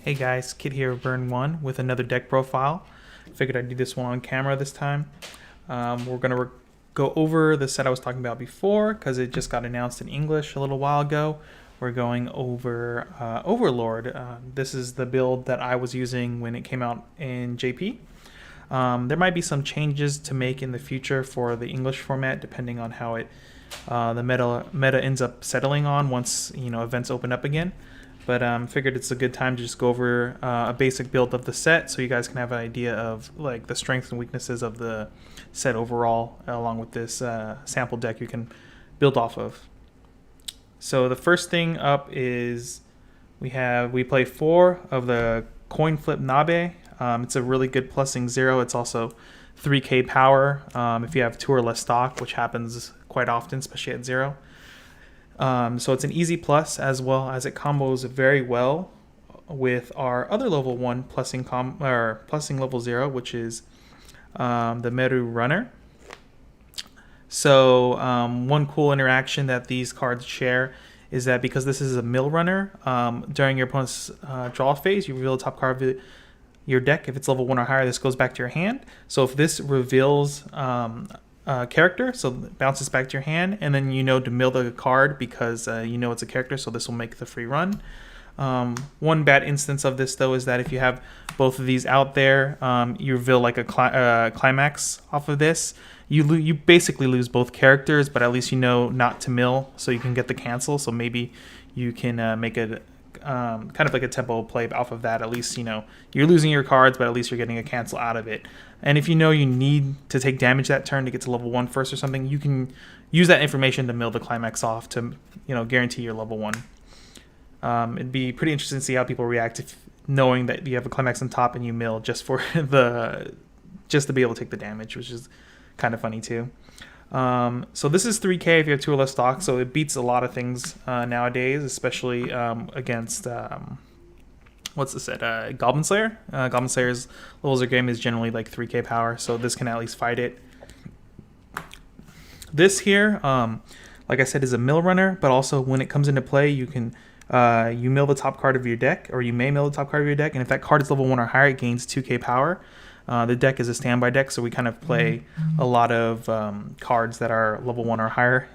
Hey guys, Kid here, Burn 1 with another deck profile. Figured I'd do this one on camera this time. We're going to go over the set I was talking about before because it just got announced in English a little while ago. We're going over Overlord. This is the build that I was using when it came out in JP. There might be some changes to make in the future for the English format depending on how the meta ends up settling on once events open up again. But figured it's a good time to just go over a basic build of the set so you guys can have an idea of like the strengths and weaknesses of the set overall, along with this sample deck you can build off of. So the first thing up is we play 4 of the coin flip Nabe. It's a really good plusing 0. It's also 3k power if you have 2 or less stock, which happens quite often, especially at 0. So it's an easy plus, as well as it combos very well with our other level 1 plussing level 0, which is the Meru Runner. So one cool interaction that these cards share is that because this is a mill runner, during your opponent's draw phase, you reveal the top card of your deck. If it's level 1 or higher, this goes back to your hand. So if this reveals character, so it bounces back to your hand, and then to mill the card because it's a character, so this will make the free run. One bad instance of this though is that if you have both of these out there, you reveal like a climax off of this, you basically lose both characters, but at least not to mill, so you can get the cancel. So maybe you can make a kind of like a tempo play off of that. At least you're losing your cards, but at least you're getting a cancel out of it. And if you need to take damage that turn to get to level 1 first or something, you can use that information to mill the climax off to guarantee your level 1. It'd be pretty interesting to see how people react if knowing that you have a climax on top and you mill just to be able to take the damage, which is kind of funny too. So this is 3k if you have 2 or less stock, so it beats a lot of things nowadays, especially against what's the set? Goblin Slayer. Goblin Slayer's levels of game is generally like 3k power, so this can at least fight it. This here, like I said, is a mill runner, but also when it comes into play, you can you mill the top card of your deck, or you may mill the top card of your deck, and if that card is level 1 or higher, it gains 2k power. The deck is a standby deck, so we kind of play a lot of cards that are level 1 or higher.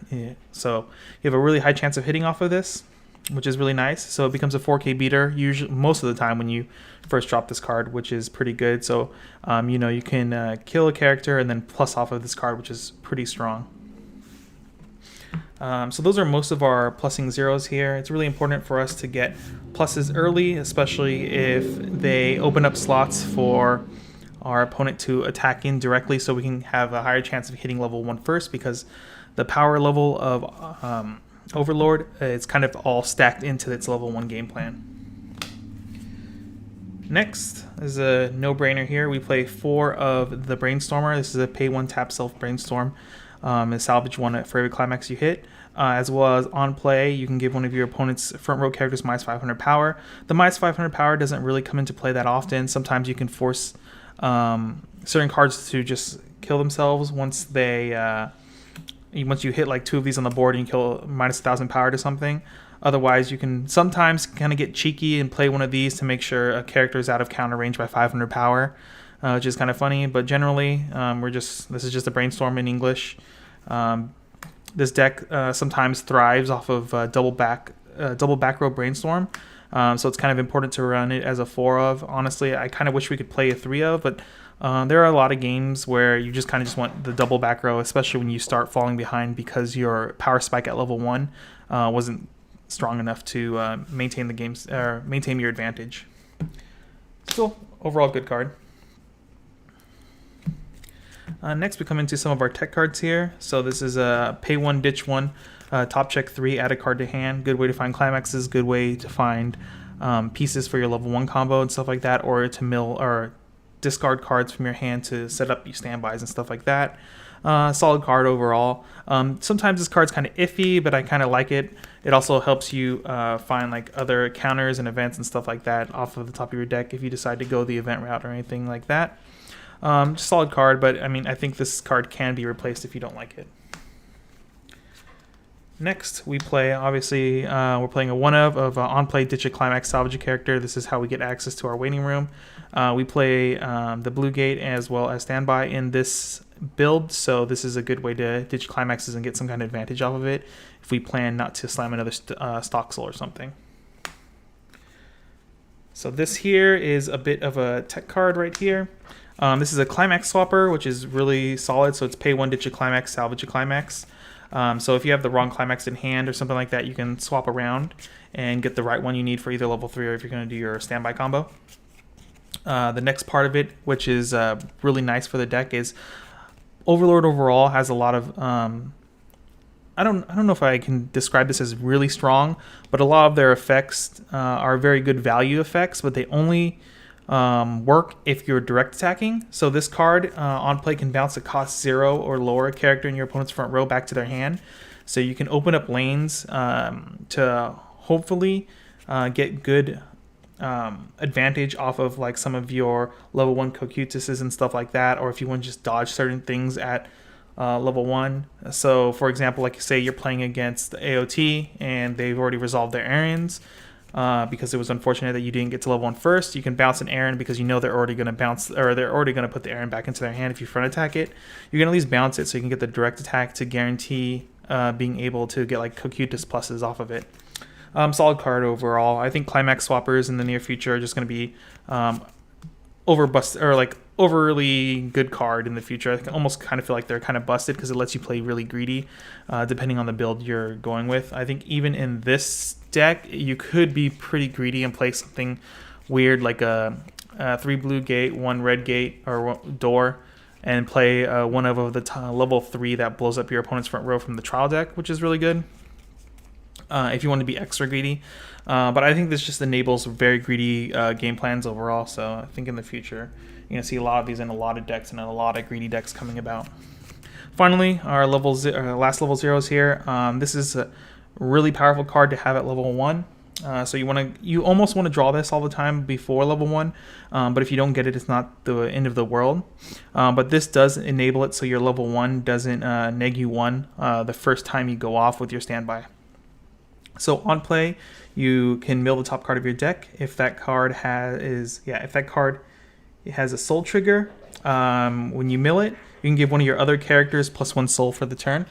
So you have a really high chance of hitting off of this, which is really nice. So it becomes a 4k beater usually most of the time when you first drop this card, which is pretty good. So you can kill a character and then plus off of this card, which is pretty strong. So those are most of our plussing 0s here. It's really important for us to get pluses early, especially if they open up slots for our opponent to attack in directly, so we can have a higher chance of hitting level 1 first, because the power level of Overlord, it's kind of all stacked into its level 1 game plan. Next is a no-brainer here. We play 4 of the Brainstormer. This is a pay 1 tap self Brainstorm. And salvage 1 for every climax you hit. As well as on play, you can give one of your opponent's front row characters -500 power. The -500 power doesn't really come into play that often. Sometimes you can force certain cards to just kill themselves once you hit like 2 of these on the board and you kill -1000 power to something. Otherwise, you can sometimes kind of get cheeky and play one of these to make sure a character is out of counter range by 500 power, which is kind of funny. But generally, this is just a Brainstorm in English. This deck sometimes thrives off of double back row Brainstorm. So it's kind of important to run it as a 4 of. Honestly, I kind of wish we could play a 3 of, but there are a lot of games where you just want the double back row, especially when you start falling behind because your power spike at level 1 wasn't strong enough to maintain the games or maintain your advantage. Still, overall good card. Next, we come into some of our tech cards here. So this is a pay 1, ditch 1. Top check 3, add a card to hand. Good way to find climaxes, good way to find pieces for your level 1 combo and stuff like that, or to mill or discard cards from your hand to set up your standbys and stuff like that. Solid card overall. Sometimes this card's kind of iffy, but I kind of like it. It also helps you find like other counters and events and stuff like that off of the top of your deck if you decide to go the event route or anything like that. Just solid card, but I think this card can be replaced if you don't like it. Next, we play, obviously, we're playing a one-of on-play Ditch a Climax salvage a character. This is how we get access to our waiting room. We play the Blue Gate as well as Standby in this build, so this is a good way to ditch climaxes and get some kind of advantage off of it if we plan not to slam another stock soul or something. So this here is a bit of a tech card right here. This is a Climax Swapper, which is really solid, so it's pay 1, ditch a Climax, salvage a Climax. So if you have the wrong Climax in hand or something like that, you can swap around and get the right one you need for either level 3 or if you're going to do your standby combo. The next part of it, which is really nice for the deck, is Overlord overall has a lot of I don't know if I can describe this as really strong, but a lot of their effects are very good value effects, but they only work if you're direct attacking. So this card on play can bounce a cost 0 or lower character in your opponent's front row back to their hand. So you can open up lanes to hopefully get good advantage off of like some of your level 1 Kakutases and stuff like that, or if you want to just dodge certain things at level 1. So for example, like say you're playing against the AOT and they've already resolved their errands because it was unfortunate that you didn't get to level 1 first. You can bounce an errand because you know they're already going to bounce, or they're already going to put the errand back into their hand. If you front attack it, you can at least bounce it so you can get the direct attack to guarantee being able to get like Kakuta pluses off of it. Solid card overall. I think Climax Swappers in the near future are just going to be overly good card in the future. I almost kind of feel like they're kind of busted because it lets you play really greedy depending on the build you're going with. I think even in this deck, you could be pretty greedy and play something weird like a 3 blue gate, 1 red gate or door, and play one of the level 3 that blows up your opponent's front row from the trial deck, which is really good. If you want to be extra greedy. But I think this just enables very greedy game plans overall, so I think in the future you're going to see a lot of these in a lot of decks and a lot of greedy decks coming about. Finally, our last level 0s here. This is a really powerful card to have at level 1. So you almost want to draw this all the time before level 1, but if you don't get it, it's not the end of the world. But this does enable it so your level 1 doesn't neg you 1 the first time you go off with your standby. So on play, you can mill the top card of your deck. If that card has a soul trigger, when you mill it, you can give one of your other characters +1 soul for the turn.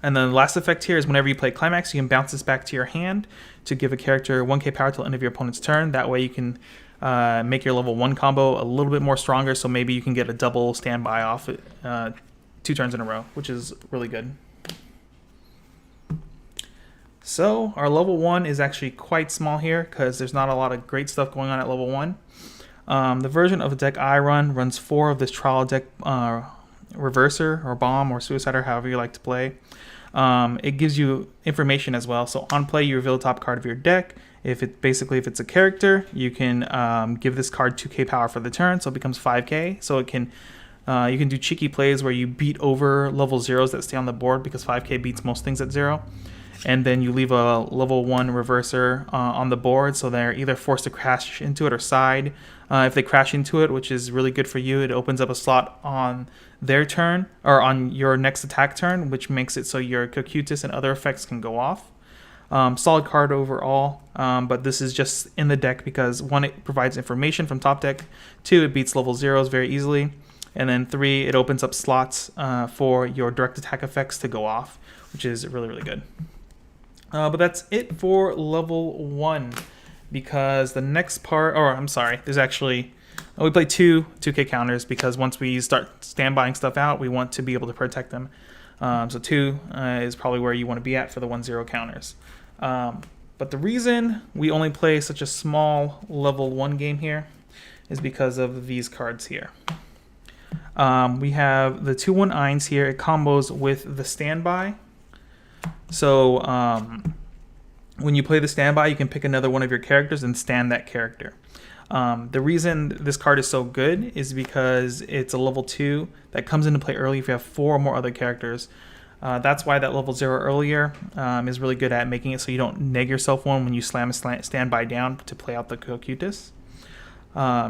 And then the last effect here is whenever you play Climax, you can bounce this back to your hand to give a character 1k power till the end of your opponent's turn. That way you can make your level 1 combo a little bit more stronger, so maybe you can get a double standby off it 2 turns in a row, which is really good. So our level 1 is actually quite small here because there's not a lot of great stuff going on at level 1. The version of the deck I run runs 4 of this trial deck reverser or bomb or suicider, however you like to play. It gives you information as well. So on play, you reveal the top card of your deck. If it's a character, you can give this card 2k power for the turn, so it becomes 5k. So it can you can do cheeky plays where you beat over level 0s that stay on the board because 5k beats most things at 0. And then you leave a level 1 reverser on the board, so they're either forced to crash into it or side. If they crash into it, which is really good for you, it opens up a slot on their turn, or on your next attack turn, which makes it so your Kakutas and other effects can go off. Solid card overall, but this is just in the deck because 1, it provides information from top deck, 2, it beats level 0s very easily, and then 3, it opens up slots for your direct attack effects to go off, which is really, really good. But that's it for level 1, because the next part, there's actually, we play 2k counters because once we start standbying stuff out, we want to be able to protect them. So 2 is probably where you want to be at for the 1-0 counters. But the reason we only play such a small level 1 game here is because of these cards here. We have the 2/1 Eins here. It combos with the standby. So when you play the standby, you can pick another one of your characters and stand that character. The reason this card is so good is because it's a level 2 that comes into play early if you have 4 or more other characters. That's why that level 0 earlier is really good at making it so you don't neg yourself 1 when you slam a standby down to play out the Kakutas.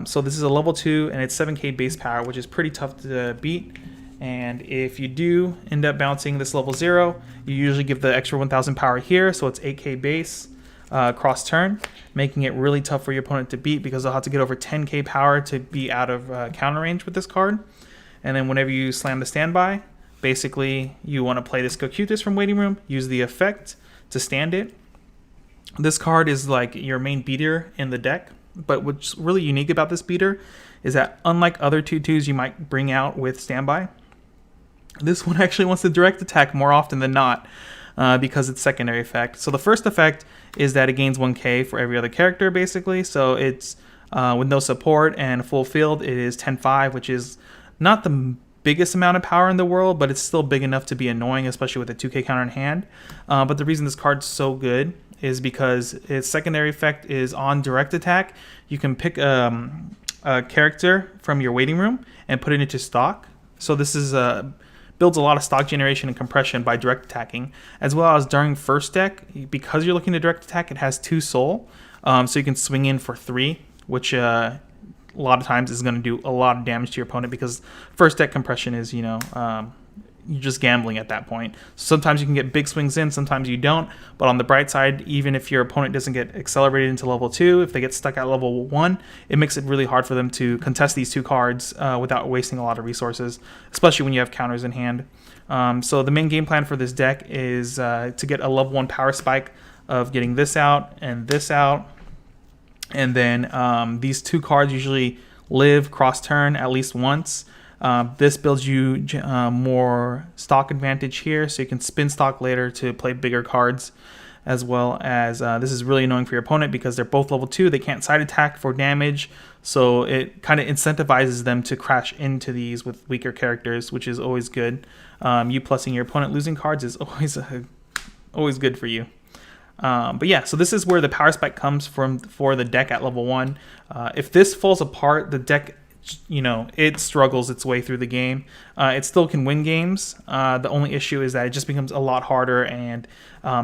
So this is a level 2 and it's 7k base power, which is pretty tough to beat. And if you do end up bouncing this level 0, you usually give the extra 1000 power here, so it's 8k base cross turn, making it really tough for your opponent to beat because they'll have to get over 10k power to be out of counter range with this card. And then whenever you slam the standby, basically you want to play this Kakuta from Waiting Room, use the effect to stand it. This card is like your main beater in the deck, but what's really unique about this beater is that unlike other 2/2s you might bring out with standby, this one actually wants to direct attack more often than not because it's secondary effect. So the first effect is that it gains 1k for every other character basically. So it's with no support and full field, it is 10-5, which is not the biggest amount of power in the world, but it's still big enough to be annoying, especially with a 2k counter in hand. But the reason this card's so good is because its secondary effect is on direct attack. You can pick a character from your Waiting Room and put it into stock. So this is builds a lot of stock generation and compression by direct attacking, as well as during first deck, because you're looking to direct attack, it has 2 soul, so you can swing in for 3, which a lot of times is going to do a lot of damage to your opponent because first deck compression is, you know, you're just gambling at that point. Sometimes you can get big swings in, sometimes you don't, but on the bright side, even if your opponent doesn't get accelerated into level 2, if they get stuck at level 1, it makes it really hard for them to contest these 2 cards without wasting a lot of resources, especially when you have counters in hand. So the main game plan for this deck is to get a level 1 power spike of getting this out, and then these 2 cards usually live cross turn at least once. This builds you more stock advantage here, so you can spin stock later to play bigger cards, as well as this is really annoying for your opponent because they're both level 2. They can't side attack for damage, so it kind of incentivizes them to crash into these with weaker characters, which is always good. You plussing your opponent losing cards is always good for you. But yeah, so this is where the power spike comes from for the deck at level 1. If this falls apart, the deck, you know, it struggles its way through the game. It still can win games. The only issue is that it just becomes a lot harder, and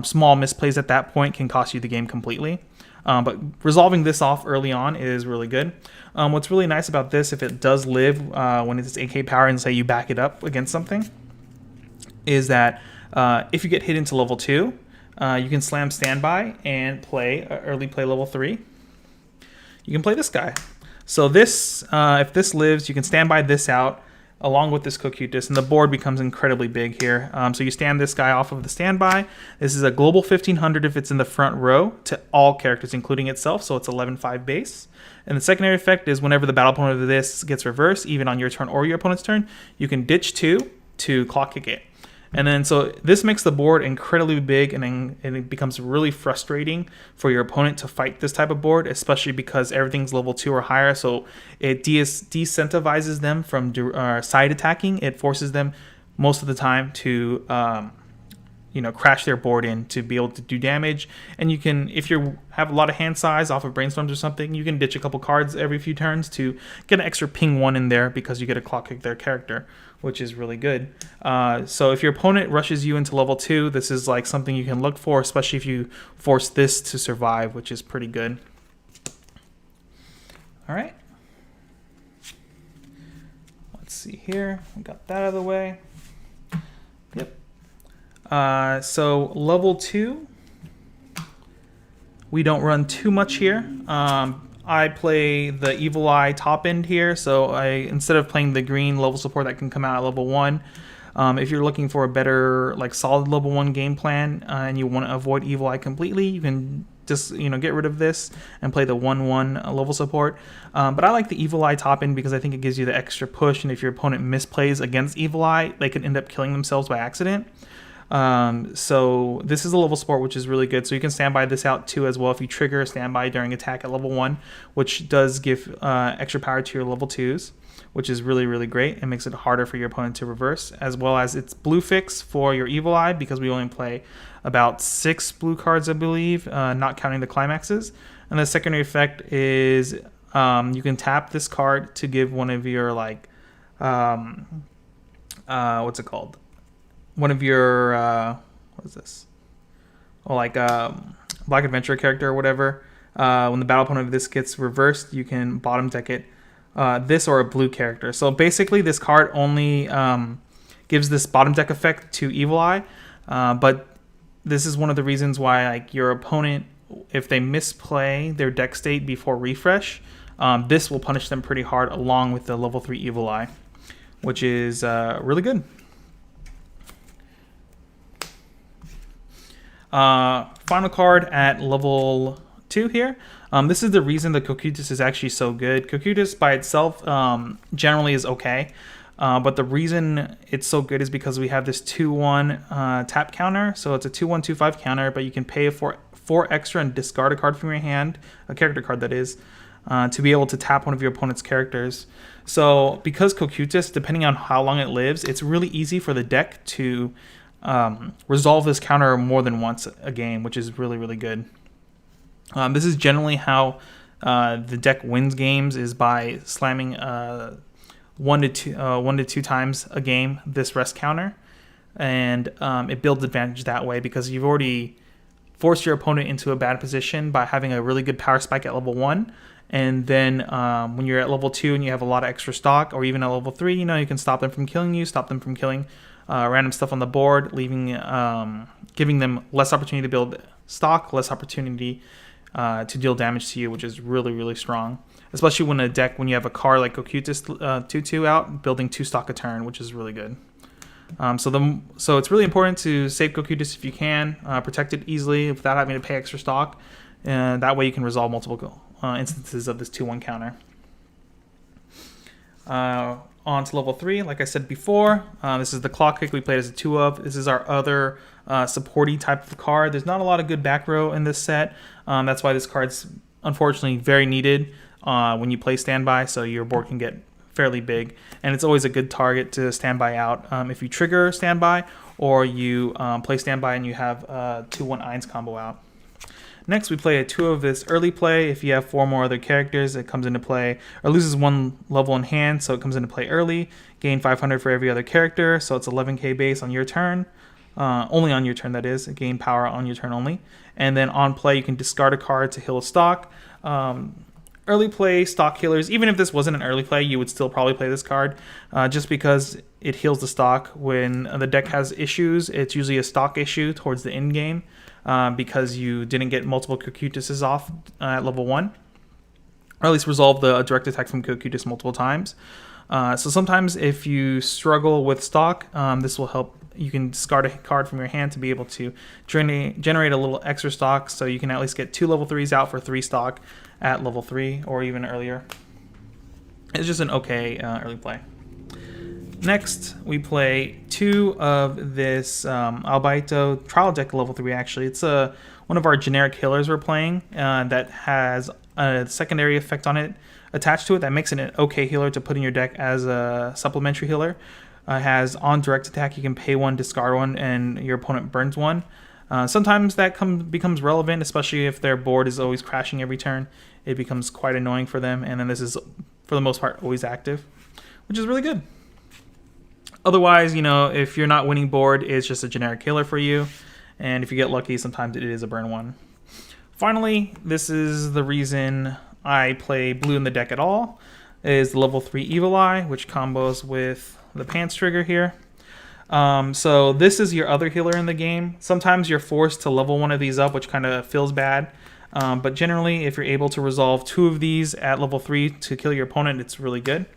small misplays at that point can cost you the game completely. But resolving this off early on is really good. What's really nice about this, if it does live when it's 8k power and say you back it up against something, is that if you get hit into level 2, you can slam standby and early play level 3. You can play this guy. So this, if this lives, you can standby this out along with this Kakuta, and the board becomes incredibly big here. So you stand this guy off of the standby. This is a global 1500 if it's in the front row to all characters, including itself, so it's 11-5 base. And the secondary effect is whenever the battle opponent of this gets reversed, even on your turn or your opponent's turn, you can ditch 2 to clock kick it. And then so this makes the board incredibly big, and it becomes really frustrating for your opponent to fight this type of board, especially because everything's level 2 or higher. So it decentivizes them from side attacking. It forces them most of the time to crash their board in to be able to do damage. And you can, if you have a lot of hand size off of Brainstorms or something, you can ditch a couple cards every few turns to get an extra ping 1 in there because you get a clock kick their character, which is really good. So if your opponent rushes you into level 2, this is like something you can look for, especially if you force this to survive, which is pretty good. All right. Let's see here. We got that out of the way. Yep. So level 2, we don't run too much here. I play the Evil Eye top end here, so instead of playing the green level support that can come out at level 1, if you're looking for a better, like, solid level 1 game plan and you want to avoid Evil Eye completely, you can just get rid of this and play the 1/1 level support. But I like the Evil Eye top end because I think it gives you the extra push, and if your opponent misplays against Evil Eye, they could end up killing themselves by accident. So this is a level support, which is really good. So you can standby this out too as well if you trigger a standby during attack at level 1, which does give extra power to your level 2s, which is really, really great. It makes it harder for your opponent to reverse, as well as it's blue fix for your Evil Eye because we only play about 6 blue cards, I believe, not counting the climaxes. And the secondary effect is you can tap this card to give one of your, like, what's it called? One of your what is this? Oh, like Black Adventure character or whatever. When the battle opponent of this gets reversed, you can bottom deck it this or a blue character. So basically, this card only gives this bottom deck effect to Evil Eye, but this is one of the reasons why like your opponent, if they misplay their deck state before refresh, this will punish them pretty hard along with the level 3 Evil Eye, which is really good. Final card at level 2 here. This is the reason the Kakuta is actually so good. Kakuta by itself generally is okay, but the reason it's so good is because we have this 2-1 tap counter. So it's a 2-1, 2-5 counter, but you can pay for 4 extra and discard a card from your hand, a character card that is, to be able to tap one of your opponent's characters. So because Kakuta, depending on how long it lives, it's really easy for the deck to resolve this counter more than once a game, which is really, really good. This is generally how the deck wins games, is by slamming 1 to 2 times a game this rest counter, and it builds advantage that way because you've already forced your opponent into a bad position by having a really good power spike at level 1, and then when you're at level 2 and you have a lot of extra stock, or even at level 3, you know, you can stop them from killing you, stop them from killing random stuff on the board, leaving giving them less opportunity to build stock, less opportunity to deal damage to you, which is really, really strong. Especially when when you have a card like Kakuta 2/2 out, building 2 stock a turn, which is really good. So it's really important to save Kakuta if you can, protect it easily without having to pay extra stock, and that way you can resolve multiple instances of this 2-1 counter. On to level 3, like I said before, this is the Clock Kick we played as a 2 of. This is our other supporty type of card. There's not a lot of good back row in this set. That's why this card's unfortunately very needed when you play standby, so your board can get fairly big. And it's always a good target to standby out if you trigger standby, or you play standby and you have 2-1 Eins combo out. Next, we play a 2 of this early play. If you have 4 more other characters, it comes into play, or loses 1 level in hand, so it comes into play early. Gain 500 for every other character, so it's 11k base on your turn. Only on your turn, that is. Gain power on your turn only. And then on play, you can discard a card to heal a stock. Early play stock healers, even if this wasn't an early play, you would still probably play this card, just because it heals the stock. When the deck has issues, it's usually a stock issue towards the end game, because you didn't get multiple Kakutas off at level 1, or at least resolve the direct attack from Kakutas multiple times. So sometimes if you struggle with stock, this will help. You can discard a card from your hand to be able to generate a little extra stock, so you can at least get 2 level 3s out for 3 stock at level 3 or even earlier. It's just an okay early play. Next, we play 2 of this Albaito trial deck level 3 actually. It's one of our generic healers we're playing that has a secondary effect on it attached to it that makes it an okay healer to put in your deck as a supplementary healer. Has on direct attack, you can pay 1, discard 1, and your opponent burns 1. Sometimes that becomes relevant, especially if their board is always crashing every turn. It becomes quite annoying for them, and then this is, for the most part, always active, which is really good. Otherwise, you know, if you're not winning board, it's just a generic healer for you, and if you get lucky, sometimes it is a burn 1. Finally, this is the reason I play blue in the deck at all, is the level 3 Evil Eye, which combos with the Pants trigger here. So this is your other healer in the game. Sometimes you're forced to level one of these up, which kind of feels bad. But generally, if you're able to resolve 2 of these at level 3 to kill your opponent, it's really good.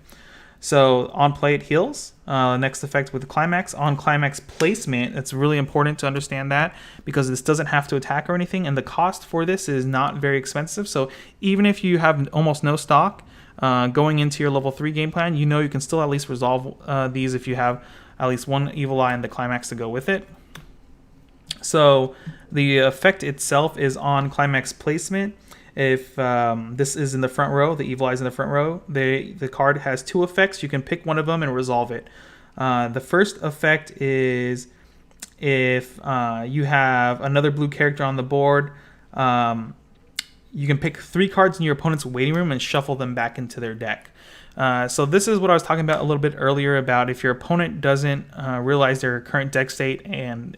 So on play, it heals. Next effect with the Climax. On Climax placement, it's really important to understand that, because this doesn't have to attack or anything, and the cost for this is not very expensive. So even if you have almost no stock, going into your level 3 game plan, you know you can still at least resolve these if you have at least 1 Evil Eye and the Climax to go with it. So the effect itself is on Climax placement. If this is in the front row, the Evil Eye is in the front row, the card has 2 effects. You can pick one of them and resolve it. The first effect is if you have another blue character on the board, you can pick 3 cards in your opponent's waiting room and shuffle them back into their deck. So this is what I was talking about a little bit earlier, about if your opponent doesn't realize their current deck state and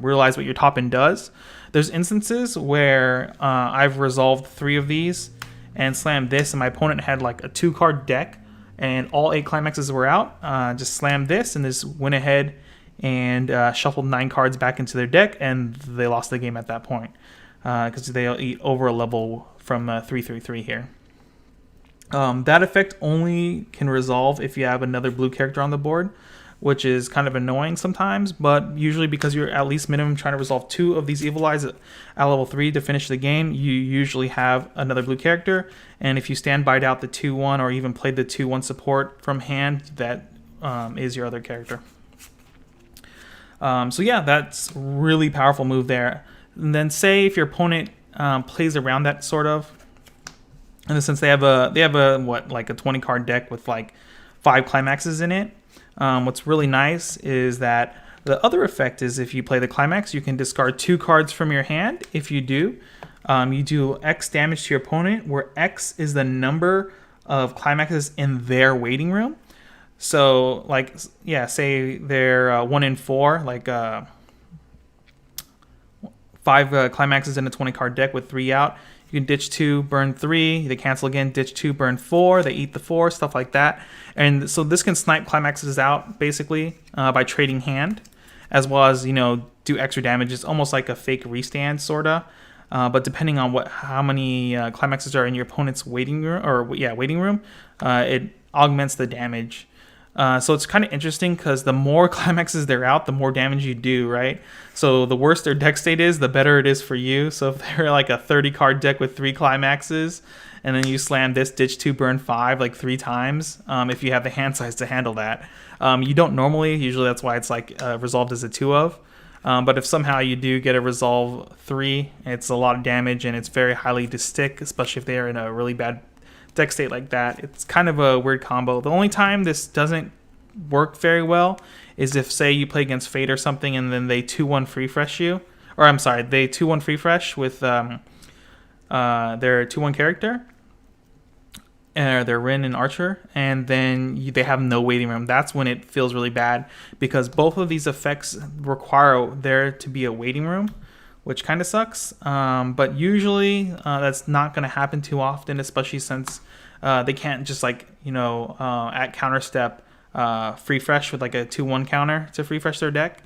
realize what your top end does. There's instances where I've resolved 3 of these and slammed this, and my opponent had like a 2-card deck, and all 8 climaxes were out. Just slammed this, and this went ahead and shuffled 9 cards back into their deck, and they lost the game at that point because they eat over a level from 3/3/3 here. That effect only can resolve if you have another blue character on the board, which is kind of annoying sometimes, but usually because you're at least minimum trying to resolve 2 of these evil eyes at level 3 to finish the game, you usually have another blue character, and if you standby'd out the 2/1 or even played the 2/1 support from hand, that is your other character. So yeah, that's really powerful move there. And then say if your opponent plays around that sort of, in the sense they have a what, like a 20 card deck with like 5 climaxes in it. What's really nice is that the other effect is if you play the climax, you can discard 2 cards from your hand. If you do, you do X damage to your opponent, where X is the number of climaxes in their waiting room. So, like, yeah, say they're 1 in 4, like 5 climaxes in a 20 card deck with 3 out. You can ditch 2, burn 3, they cancel again, ditch 2, burn 4, they eat the 4, stuff like that. And so this can snipe climaxes out, basically, by trading hand, as well as, you know, do extra damage. It's almost like a fake restand, sorta. But depending on how many climaxes are in your opponent's waiting room, it augments the damage. So it's kind of interesting because the more climaxes they're out, the more damage you do, right? So the worse their deck state is, the better it is for you. So if they're like a 30 card deck with 3 climaxes, and then you slam this, ditch 2, burn 5 like 3 times, if you have the hand size to handle that. You don't normally, usually that's why it's like resolved as a 2 of. But if somehow you do get a resolve 3, it's a lot of damage and it's very highly to stick, especially if they are in a really bad deck state like that. It's kind of a weird combo. The only time this doesn't work very well is if, say, you play against Fate or something and then they 2/1 free fresh you, or I'm sorry, they 2/1 free fresh with their 2/1 character, their Rin and Archer, and then they have no waiting room. That's when it feels really bad, because both of these effects require there to be a waiting room, which kind of sucks. But usually that's not going to happen too often, especially since they can't just, like, you know, at counter step free fresh with like a 2/1 counter to free fresh their deck.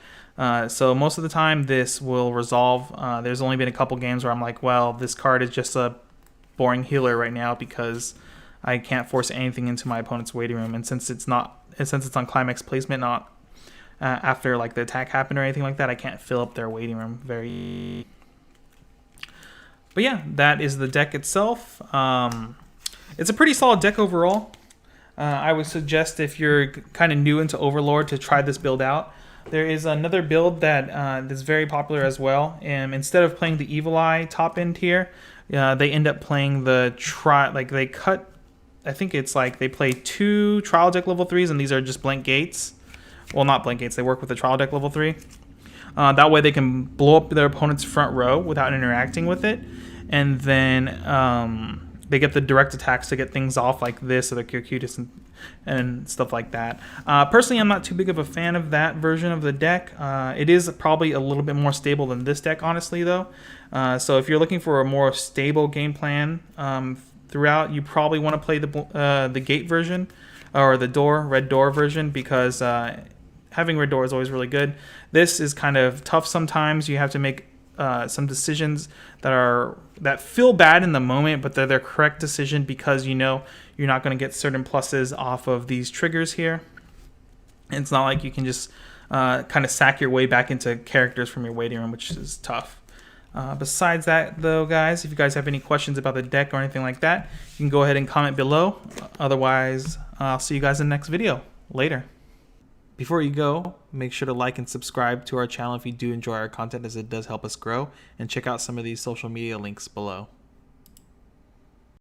So most of the time this will resolve. There's only been a couple games where I'm like, well, this card is just a boring healer right now because I can't force anything into my opponent's waiting room. And since it's on climax placement, not after like the attack happened or anything like that, I can't fill up their waiting room very. But yeah, that is the deck itself. It's a pretty solid deck overall. I would suggest, if you're kind of new into Overlord, to try this build out. There is another build that is very popular as well. And instead of playing the Evil Eye top end here, they end up playing the they cut. I think it's like they play 2 trial deck level 3s, and these are just blank gates. Well, not blank gates. They work with the trial deck level 3. That way they can blow up their opponent's front row without interacting with it, and then they get the direct attacks to get things off like this, or the Kakuta and stuff like that. Personally, I'm not too big of a fan of that version of the deck. It is probably a little bit more stable than this deck, honestly, though. So if you're looking for a more stable game plan throughout, you probably want to play the gate version, or the red door version, because having red door is always really good. This is kind of tough sometimes. You have to make some decisions that feel bad in the moment, but they're the correct decision, because you know you're not going to get certain pluses off of these triggers here. And it's not like you can just kind of sack your way back into characters from your waiting room, which is tough. Besides that, though, guys, if you guys have any questions about the deck or anything like that, you can go ahead and comment below. Otherwise, I'll see you guys in the next video. Later. Before you go, make sure to like and subscribe to our channel if you do enjoy our content, as it does help us grow, and check out some of these social media links below.